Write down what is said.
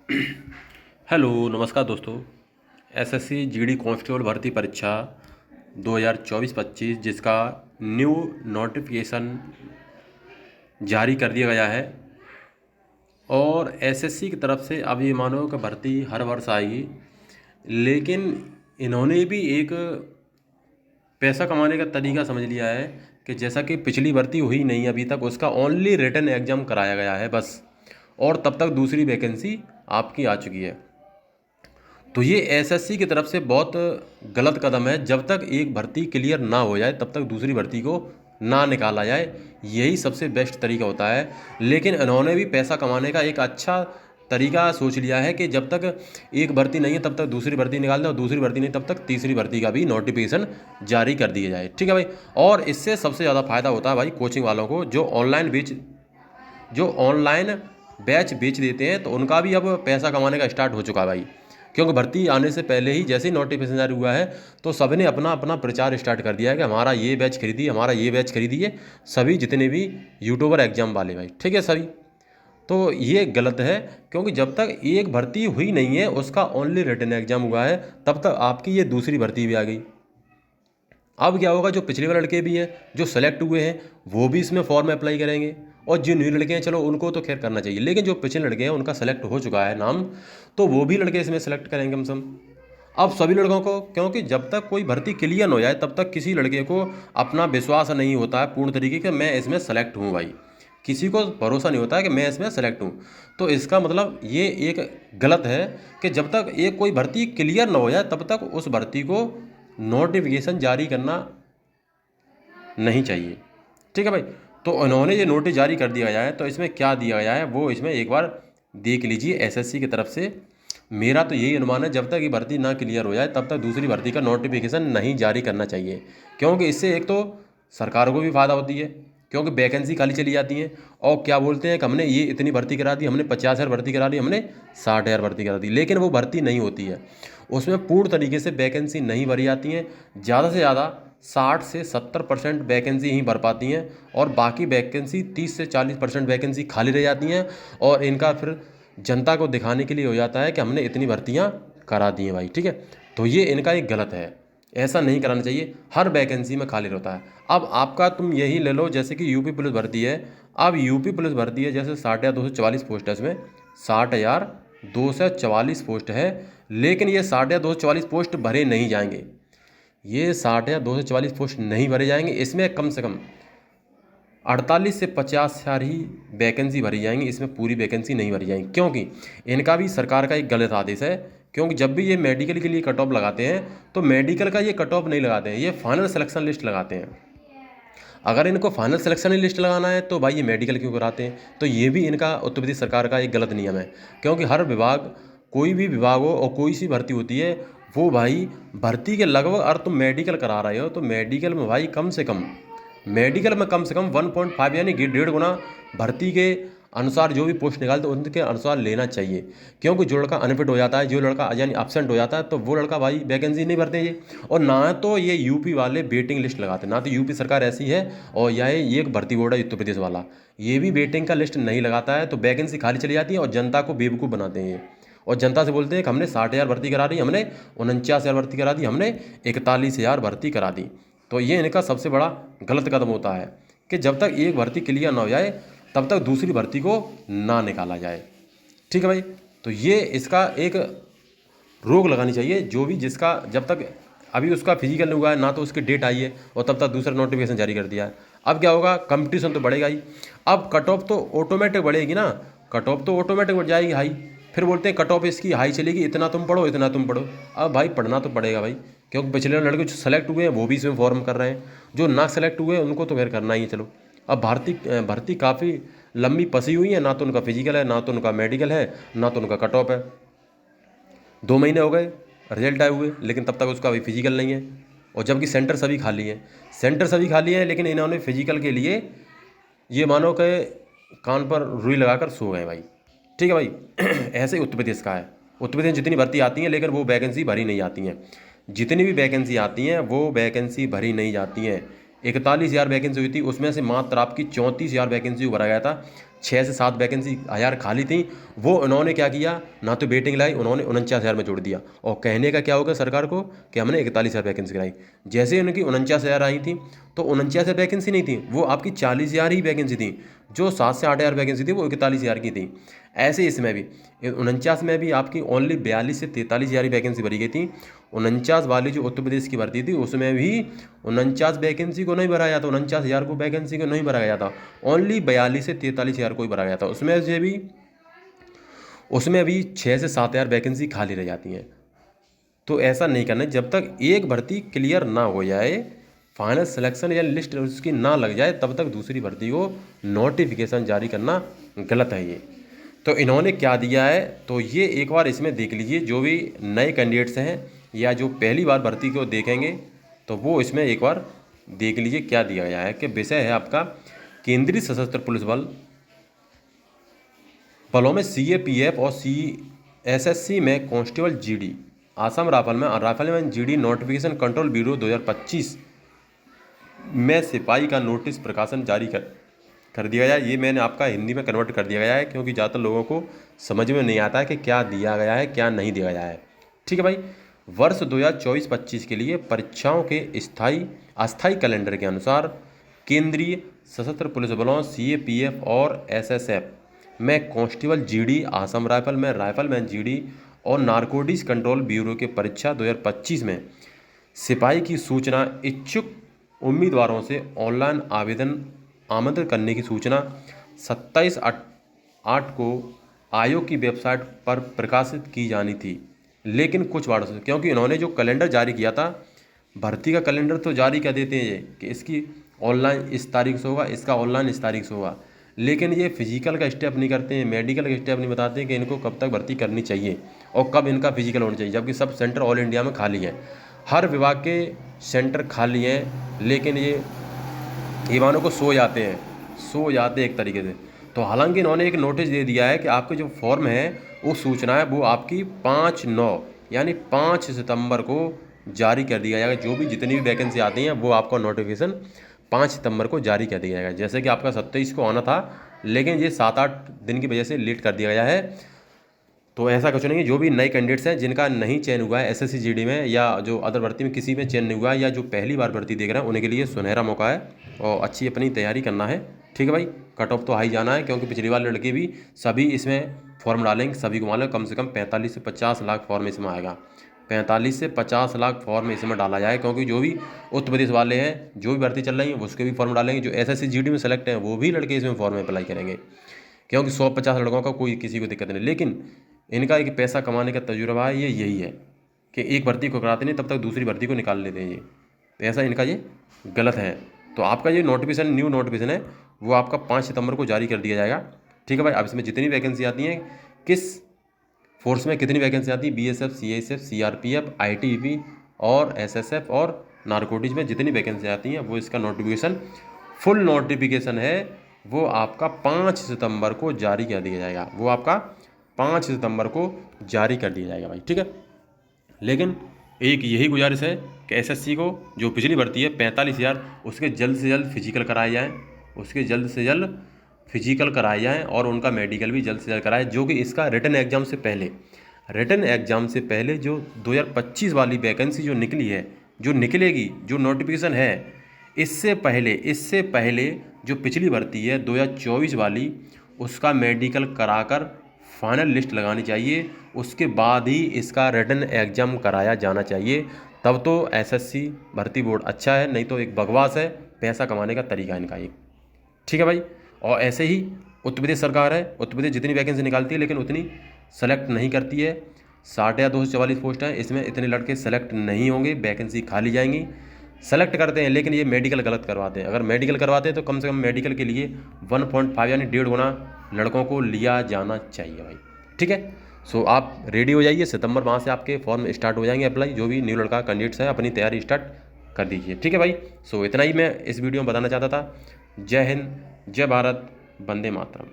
Hello नमस्कार दोस्तों। SSC GD constable भर्ती परीक्षा 2024-25 जिसका न्यू नोटिफिकेशन जारी कर दिया गया है और एसएससी की तरफ से अब ये मानो कि भर्ती हर वर्ष आएगी, लेकिन इन्होंने भी एक पैसा कमाने का तरीका समझ लिया है कि जैसा कि पिछली भर्ती हुई नहीं अभी तक, उसका ओनली रिटन एग्ज़ाम कराया गया है बस, और तब तक दूसरी वैकेंसी आपकी आ चुकी है। तो ये एसएससी की तरफ से बहुत गलत कदम है। जब तक एक भर्ती क्लियर ना हो जाए तब तक दूसरी भर्ती को ना निकाला जाए, यही सबसे बेस्ट तरीका होता है। लेकिन इन्होंने भी पैसा कमाने का एक अच्छा तरीका सोच लिया है कि जब तक एक भर्ती नहीं है तब तक दूसरी भर्ती निकाल दें, और दूसरी भर्ती नहीं तब तक तीसरी भर्ती का भी नोटिफिकेशन जारी कर दिया जाए। ठीक है भाई। और इससे सबसे ज़्यादा फायदा होता है भाई कोचिंग वालों को, जो ऑनलाइन बैच बेच देते हैं, तो उनका भी अब पैसा कमाने का स्टार्ट हो चुका है भाई। क्योंकि भर्ती आने से पहले ही जैसे ही नोटिफिकेशन जारी हुआ है तो सबने अपना अपना प्रचार स्टार्ट कर दिया है कि हमारा ये बैच खरीदिए, हमारा ये बैच खरीदिए, सभी जितने भी यूट्यूबर एग्जाम वाले भाई। ठीक है सभी। तो ये गलत है, क्योंकि जब तक एक भर्ती हुई नहीं है, उसका ओनली रिटन एग्जाम हुआ है, तब तक आपकी ये दूसरी भर्ती भी आ गई। अब क्या होगा, जो पिछले वाले लड़के भी हैं जो सेलेक्ट हुए हैं वो भी इसमें फॉर्म अप्लाई करेंगे, और जो न्यू लड़के हैं चलो उनको तो खैर करना चाहिए, लेकिन जो पिछले लड़के हैं उनका सेलेक्ट हो चुका है नाम, तो वो भी लड़के इसमें सेलेक्ट करेंगे हम सब। अब सभी लड़कों को, क्योंकि जब तक कोई भर्ती क्लियर हो जाए तब तक किसी लड़के को अपना विश्वास नहीं होता है पूर्ण तरीके कि मैं इसमें सेलेक्ट हूँ भाई। किसी को भरोसा नहीं होता है कि मैं इसमें सेलेक्ट हूँ। तो इसका मतलब ये एक गलत है कि जब तक एक कोई भर्ती क्लियर ना हो जाए तब तक उस भर्ती को नोटिफिकेशन जारी करना नहीं चाहिए। ठीक है भाई। तो उन्होंने ये नोटिस जारी कर दिया गया है, तो इसमें क्या दिया गया है वो इसमें एक बार देख लीजिए एसएससी की तरफ से। मेरा तो यही अनुमान है, जब तक ये भर्ती ना क्लियर हो जाए तब तक दूसरी भर्ती का नोटिफिकेशन नहीं जारी करना चाहिए, क्योंकि इससे एक तो सरकार को भी फ़ायदा होती है, क्योंकि वैकेंसी खाली चली जाती हैं। और क्या बोलते हैं कि हमने ये इतनी भर्ती करा दी, हमने 50,000 भर्ती करा दी, हमने 60,000 भर्ती करा दी, लेकिन वो भर्ती नहीं होती है, उसमें पूर्ण तरीके से वैकेंसी नहीं भरी जाती हैं। ज़्यादा से ज़्यादा 60 से 70% वैकेंसी ही भर पाती हैं, और बाकी वैकेंसी 30 से 40% वैकेंसी खाली रह जाती हैं, और इनका फिर जनता को दिखाने के लिए हो जाता है कि हमने इतनी भर्तियां करा दी हैं भाई। ठीक है। तो ये इनका एक गलत है, ऐसा नहीं कराना चाहिए, हर वैकेंसी में खाली रहता है। अब आपका तुम यही ले लो, जैसे कि यूपी पुलिस भर्ती है। अब यूपी पुलिस भर्ती है, जैसे 60,244 पोस्ट है, इसमें 60,244 पोस्ट है, लेकिन ये 60,244 पोस्ट भरे नहीं जाएंगे। ये 60,244 पोस्ट नहीं भरे जाएंगे, इसमें कम से कम 48 से 50,000 ही वैकेंसी भरी जाएंगी, इसमें पूरी वैकेंसी नहीं भरी जाएंगी, क्योंकि इनका भी सरकार का एक गलत आदेश है। क्योंकि जब भी ये मेडिकल के लिए कट ऑफ लगाते हैं तो मेडिकल का ये कट ऑफ नहीं लगाते हैं, ये फाइनल सिलेक्शन लिस्ट लगाते हैं। अगर इनको फाइनल सिलेक्शन लिस्ट लगाना है तो भाई ये मेडिकल क्यों कराते हैं? तो ये भी इनका उत्तर प्रदेश सरकार का एक गलत नियम है, क्योंकि हर विभाग, कोई भी विभाग हो और कोई सी भर्ती होती है, वो भाई भर्ती के लगभग, अगर तुम मेडिकल करा रहे हो तो मेडिकल में भाई मेडिकल में कम से कम 1.5 यानी कि 1.5 गुना भर्ती के अनुसार जो भी पोस्ट निकालते हैं उनके अनुसार लेना चाहिए। क्योंकि जो लड़का अनफिट हो जाता है, जो लड़का यानी एब्सेंट हो जाता है, तो वो लड़का भाई वैकेंसी नहीं भरते ये। और ना तो ये यूपी वाले वेटिंग लिस्ट लगाते, ना तो यूपी सरकार ऐसी है, और यह ये एक भर्ती बोर्ड है उत्तर प्रदेश वाला, ये भी वेटिंग का लिस्ट नहीं लगाता है, तो वैकेंसी खाली चली जाती है और जनता को बेवकूफ़ बनाते हैं ये। और जनता से बोलते हैं कि हमने 60,000 भर्ती करा दी, हमने 49,000 भर्ती करा दी, हमने 41,000 भर्ती करा दी। तो ये इनका सबसे बड़ा गलत कदम होता है कि जब तक एक भर्ती क्लियर ना हो जाए तब तक दूसरी भर्ती को ना निकाला जाए। ठीक है भाई। तो ये इसका एक रोक लगानी चाहिए, जो भी जिसका जब तक अभी उसका फिजिकल नहीं हुआ है ना तो उसकी डेट आई है, और तब तक दूसरा नोटिफिकेशन जारी कर दिया है। अब क्या होगा, कंपटीशन तो बढ़ेगा ही। अब कट ऑफ तो ऑटोमेटिक बढ़ेगी ना, कट ऑफ तो ऑटोमेटिक बढ़ जाएगी हाई। फिर बोलते हैं कट ऑफ इसकी हाई चलेगी, इतना तुम पढ़ो, इतना तुम पढ़ो। अब भाई पढ़ना तो पड़ेगा भाई, क्योंकि पिछले लड़के जो सेलेक्ट हुए हैं वो भी इसमें फॉर्म कर रहे हैं, जो ना सेलेक्ट हुए हैं उनको तो फिर करना ही है। चलो, अब भर्ती काफ़ी लंबी फंसी हुई है, ना तो उनका फिजिकल है, ना तो उनका मेडिकल है, ना तो उनका कट ऑफ है। 2 महीने हो गए रिजल्ट आए हुए, लेकिन तब तक उसका अभी फिजिकल नहीं है, और जबकि सेंटर सभी खाली हैं, लेकिन इन्होंने फिजिकल के लिए ये मानो कि कान पर रुई लगाकर सो गए भाई। ठीक है भाई। ऐसे ही उत्तर प्रदेश का है, उत्तर प्रदेश में जितनी भर्ती आती हैं लेकिन वो वैकेंसी भरी नहीं आती हैं, जितनी भी वैकेंसी आती हैं वो वैकेंसी भरी नहीं जाती हैं। 41,000 वैकेंसी हुई थी, उसमें से मात्र आपकी 34,000 वैकेंसी को भरा गया था, 6 से 7 वैकेंसी हज़ार खाली थी, वो उन्होंने क्या किया, ना तो वेटिंग लाई, उन्होंने 49,000 में जोड़ दिया। और कहने का क्या होगा सरकार को कि हमने 41,000 वैकेंसी कराई। जैसे उनकी 49,000 आई थी तो 49,000 वैकेंसी नहीं थी, वो आपकी 40,000 ही वैकेंसी थी। जो 7 से 8,000 वैकेंसी थी वो 41,000 की थी। ऐसे इसमें भी 49 में भी आपकी ओनली 42 से 43,000 वैकेंसी भरी गई थी। 49 वाली जो उत्तर प्रदेश की भर्ती थी उसमें भी 49 वैकेंसी को नहीं भरा गया था, 49,000 को वैकेंसी को नहीं भरा गया था, ओनली 42 से 43,000 को ही भरा गया था। उसमें भी 6 से 7,000 वैकेंसी खाली रह जाती हैं। तो ऐसा नहीं करना, जब तक एक भर्ती क्लियर ना हो जाए, फाइनल सिलेक्शन या लिस्ट उसकी ना लग जाए, तब तक दूसरी भर्ती को नोटिफिकेशन जारी करना गलत है ये। तो इन्होंने क्या दिया है, तो ये एक बार इसमें देख लीजिए, जो भी नए कैंडिडेट्स हैं या जो पहली बार भर्ती को देखेंगे तो वो इसमें एक बार देख लीजिए क्या दिया गया है। कि विषय है आपका केंद्रीय सशस्त्र पुलिस बलों में CAPF और SSC में constable GD, Assam rifleman GD notification control bureau 2025 में सिपाही का नोटिस प्रकाशन जारी कर दिया गया है। ये मैंने आपका हिंदी में कन्वर्ट कर दिया गया है, क्योंकि ज़्यादातर लोगों को समझ में नहीं आता है कि क्या दिया गया है क्या नहीं दिया गया है। ठीक है भाई, वर्ष 2024-25 के लिए परीक्षाओं के अस्थायी कैलेंडर के अनुसार केंद्रीय सशस्त्र पुलिस बलों CAPF और SSF में constable GD, Assam rifleman GD और नारकोटिक्स कंट्रोल ब्यूरो के परीक्षा 2025 में सिपाही की सूचना इच्छुक उम्मीदवारों से ऑनलाइन आवेदन आमंत्रित करने की सूचना 27/8 को आयोग की वेबसाइट पर प्रकाशित की जानी थी। लेकिन कुछ वार्डों से, क्योंकि इन्होंने जो कैलेंडर जारी किया था, भर्ती का कैलेंडर तो जारी कर देते हैं ये कि इसकी ऑनलाइन इस तारीख से होगा, इसका ऑनलाइन इस तारीख से होगा, लेकिन ये फिजिकल का स्टेप नहीं करते हैं, मेडिकल का स्टेप नहीं बताते हैं कि इनको कब तक भर्ती करनी चाहिए और कब इनका फिजिकल होना चाहिए। जबकि सब सेंटर ऑल इंडिया में खाली हैं, हर विभाग के सेंटर खाली हैं, लेकिन ये ईवानों को सो जाते हैं एक तरीके से। तो हालांकि इन्होंने एक नोटिस दे दिया है कि आपके जो फॉर्म है वो सूचना है वो आपकी 5/9 यानी 5 सितंबर को जारी कर दिया जाएगा। जो भी जितनी भी वैकेंसी आती हैं वो आपका नोटिफिकेशन 5 सितंबर को जारी कर दिया जाएगा। जैसे कि आपका 27 को आना था, लेकिन ये 7-8 दिन की वजह से लेट कर दिया गया है। तो ऐसा कुछ नहीं है, जो भी नए कैंडिडेट्स हैं जिनका नहीं चयन हुआ है SSC GD में या जो अदर भर्ती में किसी में चयन नहीं हुआ है या जो पहली बार भर्ती देख रहे हैं, उनके लिए सुनहरा मौका है और अच्छी अपनी तैयारी करना है। ठीक है भाई, कट ऑफ तो हाई जाना है, क्योंकि पिछली बार लड़के भी सभी इसमें फॉर्म डालेंगे, सभी को मालूम कम से कम 45 से 50 लाख फॉर्म इसमें आएगा। 45 से 50 लाख फॉर्म इसमें डाला जाए, क्योंकि जो भी उत्तर प्रदेश वाले हैं, जो भी भर्ती चल रही है उसके भी फॉर्म डालेंगे, जो SSC GD में सेलेक्ट हैं वो भी लड़के इसमें फॉर्म अप्लाई करेंगे, क्योंकि 150 लड़कों का कोई किसी को दिक्कत नहीं। लेकिन इनका एक पैसा कमाने का तजुर्बा है, ये यही है कि एक भर्ती को कराते नहीं तब तक दूसरी भर्ती को निकाल लेते हैं ये, तो ऐसा इनका ये गलत है। तो आपका ये नोटिफिकेशन न्यू नोटिफिकेशन है वो आपका 5 सितंबर को जारी कर दिया जाएगा। ठीक है भाई, अब इसमें जितनी वैकेंसी आती हैं, किस फोर्स में कितनी वैकेंसी आती है, BSF CISF CRPF ITBP और SSF और नारकोटिक्स में जितनी वैकेंसी आती हैं वो इसका नोटिफिकेशन फुल नोटिफिकेशन है वो आपका 5 सितंबर को जारी कर दिया जाएगा। वो आपका 5 सितंबर को जारी कर दिया जाएगा भाई। ठीक है, लेकिन एक यही गुजारिश है कि SSC को जो पिछली भर्ती है 45,000 उसके जल्द से जल्द फिजिकल कराए जाएँ और उनका मेडिकल भी जल्द से जल्द कराए, जो कि इसका रिटन एग्ज़ाम से पहले जो 2025 वाली वैकेंसी जो निकली है, जो निकलेगी, जो नोटिफिकेशन है, इससे पहले जो पिछली भर्ती है 2024 वाली, उसका मेडिकल कराकर फाइनल लिस्ट लगानी चाहिए। उसके बाद ही इसका रिटन एग्ज़ाम कराया जाना चाहिए, तब तो SSC भर्ती बोर्ड अच्छा है, नहीं तो एक बकवास है, पैसा कमाने का तरीका इनका एक। ठीक है भाई, और ऐसे ही उत्तर प्रदेश सरकार है, उत्तर प्रदेश जितनी वैकेंसी निकालती है लेकिन उतनी सेलेक्ट नहीं करती है। 60 या 244 पोस्ट हैं, इसमें इतने लड़के सेलेक्ट नहीं होंगे, वैकेंसी खाली जाएंगी। सेलेक्ट करते हैं लेकिन ये मेडिकल गलत करवाते हैं। अगर मेडिकल करवाते हैं तो कम से कम मेडिकल के लिए 1.5 यानी 1.5 गुना लड़कों को लिया जाना चाहिए भाई। ठीक है, सो आप रेडी हो जाइए, सितंबर माह से आपके फॉर्म स्टार्ट हो जाएंगे अप्लाई। जो भी न्यू लड़का कैंडिडेट्स हैं अपनी तैयारी स्टार्ट कर दीजिए। ठीक है भाई, सो इतना ही मैं इस वीडियो में बताना चाहता था। जय हिंद, जय भारत, वंदे मातरम।